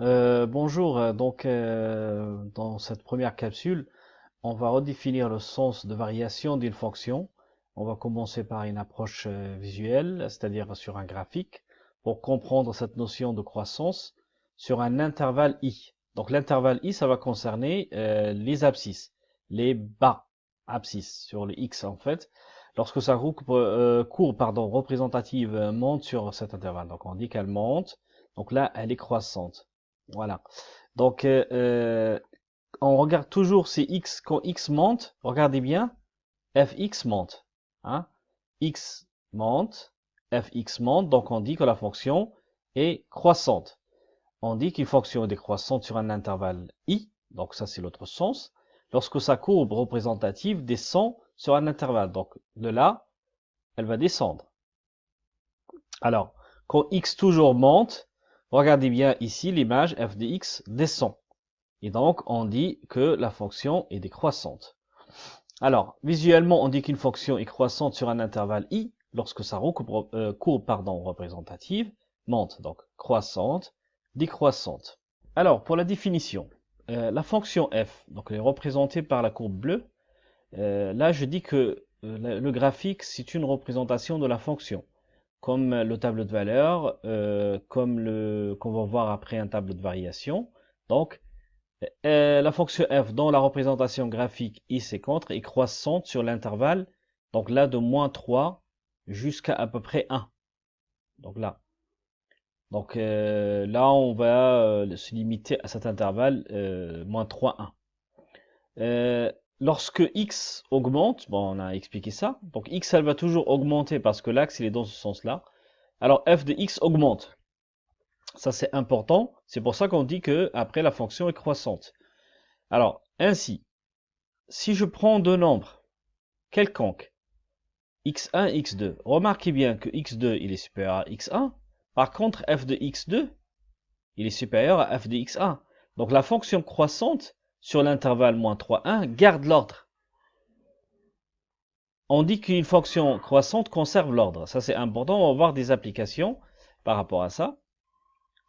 Bonjour, dans cette première capsule, on va redéfinir le sens de variation d'une fonction. On va commencer par une approche visuelle, c'est-à-dire sur un graphique, pour comprendre cette notion de croissance sur un intervalle i. Donc l'intervalle i, ça va concerner les abscisses, les bas abscisses sur le x en fait, lorsque sa courbe représentative monte sur cet intervalle. Donc on dit qu'elle monte, donc là elle est croissante. Voilà. Donc, on regarde toujours si x, quand x monte, regardez bien, fx monte. Hein? X monte, fx monte, donc on dit que la fonction est croissante. On dit qu'une fonction est décroissante sur un intervalle i, donc ça c'est l'autre sens, lorsque sa courbe représentative descend sur un intervalle. Donc de là, elle va descendre. Alors, quand x toujours monte, regardez bien ici l'image f de x descend. Et donc, on dit que la fonction est décroissante. Alors, visuellement, on dit qu'une fonction est croissante sur un intervalle i lorsque sa courbe représentative monte. Donc, croissante, décroissante. Alors, pour la définition, la fonction f, donc elle est représentée par la courbe bleue. Là, je dis que le graphique, c'est une représentation de la fonction, comme le tableau de valeur, qu'on va voir après un tableau de variation. Donc, la fonction f dans la représentation graphique i-contre est croissante sur l'intervalle, donc là de moins 3 jusqu'à à peu près 1. Donc là. Donc là, on va se limiter à cet intervalle moins 3, 1. Lorsque x augmente, bon, on a expliqué ça, donc x, elle va toujours augmenter parce que l'axe, il est dans ce sens-là. Alors f de x augmente. Ça, c'est important. C'est pour ça qu'on dit que après la fonction est croissante. Alors, ainsi, si je prends deux nombres quelconques, x1 et x2, remarquez bien que x2 il est supérieur à x1. Par contre, f de x2 il est supérieur à f de x1. Donc la fonction croissante sur l'intervalle moins 3, 1 garde l'ordre. On dit qu'une fonction croissante conserve l'ordre. Ça c'est important, on va voir des applications par rapport à ça.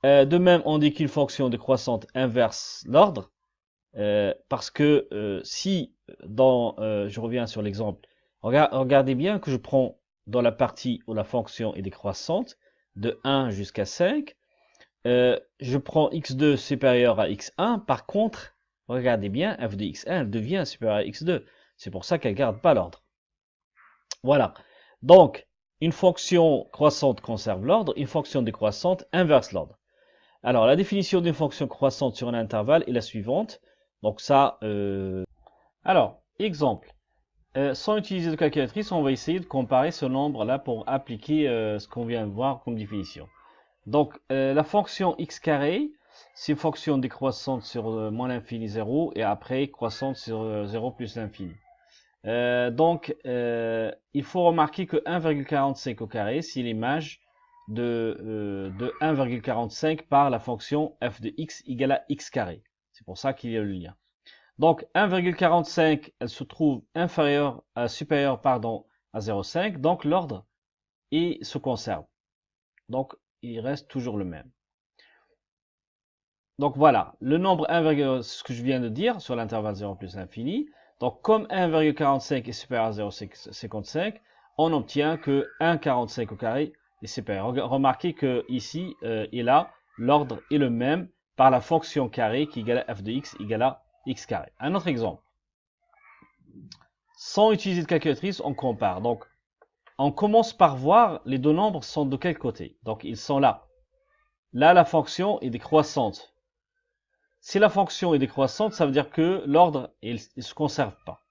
De même, on dit qu'une fonction décroissante inverse l'ordre. Parce que si, je reviens sur l'exemple, regardez bien que je prends dans la partie où la fonction est décroissante, de 1 jusqu'à 5, je prends x2 supérieur à x1, par contre, regardez bien, f de x1 elle devient supérieure à x2, c'est pour ça qu'elle ne garde pas l'ordre. Voilà, donc, une fonction croissante conserve l'ordre, une fonction décroissante inverse l'ordre. Alors, la définition d'une fonction croissante sur un intervalle est la suivante. Donc ça, alors, exemple. Sans utiliser de calculatrice, on va essayer de comparer ce nombre-là pour appliquer ce qu'on vient de voir comme définition. Donc, la fonction x carré, c'est une fonction décroissante sur moins l'infini 0 et après croissante sur 0 plus l'infini. Il faut remarquer que 1,45 au carré, c'est l'image de 1,45 par la fonction f de x égale à x carré. C'est pour ça qu'il y a le lien. Donc 1,45, elle se trouve supérieure à 0,5, donc l'ordre se conserve. Donc il reste toujours le même. Donc voilà, le nombre 1, ce que je viens de dire sur l'intervalle 0 plus l'infini. Donc comme 1,45 est supérieur à 0,55, on obtient que 1,45 au carré est supérieur. Remarquez que ici et là, l'ordre est le même par la fonction carré qui égale à f de x égale à x carré. Un autre exemple. Sans utiliser de calculatrice, on compare. Donc, on commence par voir les deux nombres sont de quel côté. Donc, ils sont là. Là, la fonction est décroissante. Si la fonction est décroissante, ça veut dire que l'ordre ne se conserve pas.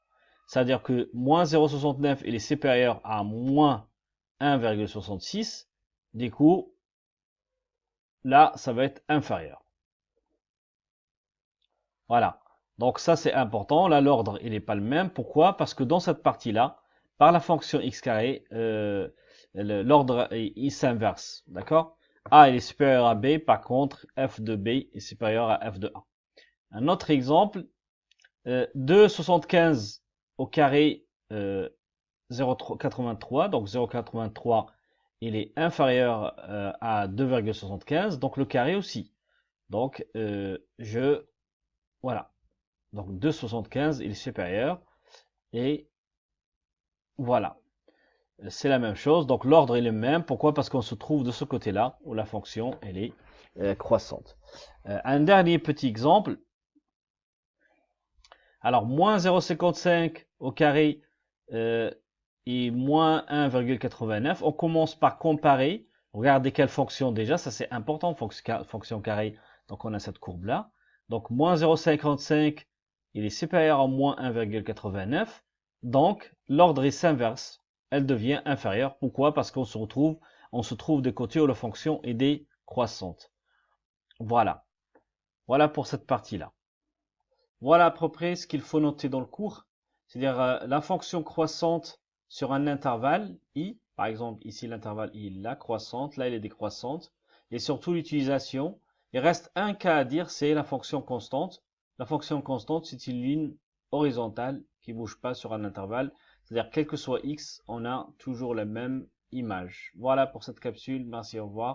Ça veut dire que moins 0,69 il est supérieur à moins 1,66. Du coup, là, ça va être inférieur. Voilà. Donc ça, c'est important. Là, l'ordre, il n'est pas le même. Pourquoi? Parce que dans cette partie-là, par la fonction x carré, l'ordre, il s'inverse. D'accord? A, il est supérieur à B. Par contre, f de B est supérieur à f de A. Un autre exemple, 2,75 au carré 0,83. Donc 0,83, il est inférieur à 2,75. Donc le carré aussi. Donc, voilà. Donc 2,75, il est supérieur. Et voilà. C'est la même chose. Donc l'ordre est le même. Pourquoi? Parce qu'on se trouve de ce côté-là, où la fonction, elle est croissante. Un dernier petit exemple. Alors, moins 0,55 au carré et moins 1,89. On commence par comparer. Regardez quelle fonction déjà. Ça, c'est important, fonction carré. Donc, on a cette courbe-là. Donc, moins 0,55, il est supérieur à moins 1,89. Donc, l'ordre est s'inverse. Elle devient inférieure. Pourquoi? Parce qu'on se trouve des côtés où la fonction est décroissante. Voilà. Voilà pour cette partie-là. Voilà à peu près ce qu'il faut noter dans le cours. C'est-à-dire la fonction croissante sur un intervalle i, par exemple ici l'intervalle i est là croissante, là elle est décroissante, et surtout l'utilisation. Il reste un cas à dire, c'est la fonction constante. La fonction constante, c'est une ligne horizontale qui ne bouge pas sur un intervalle. C'est-à-dire quel que soit x, on a toujours la même image. Voilà pour cette capsule. Merci, au revoir.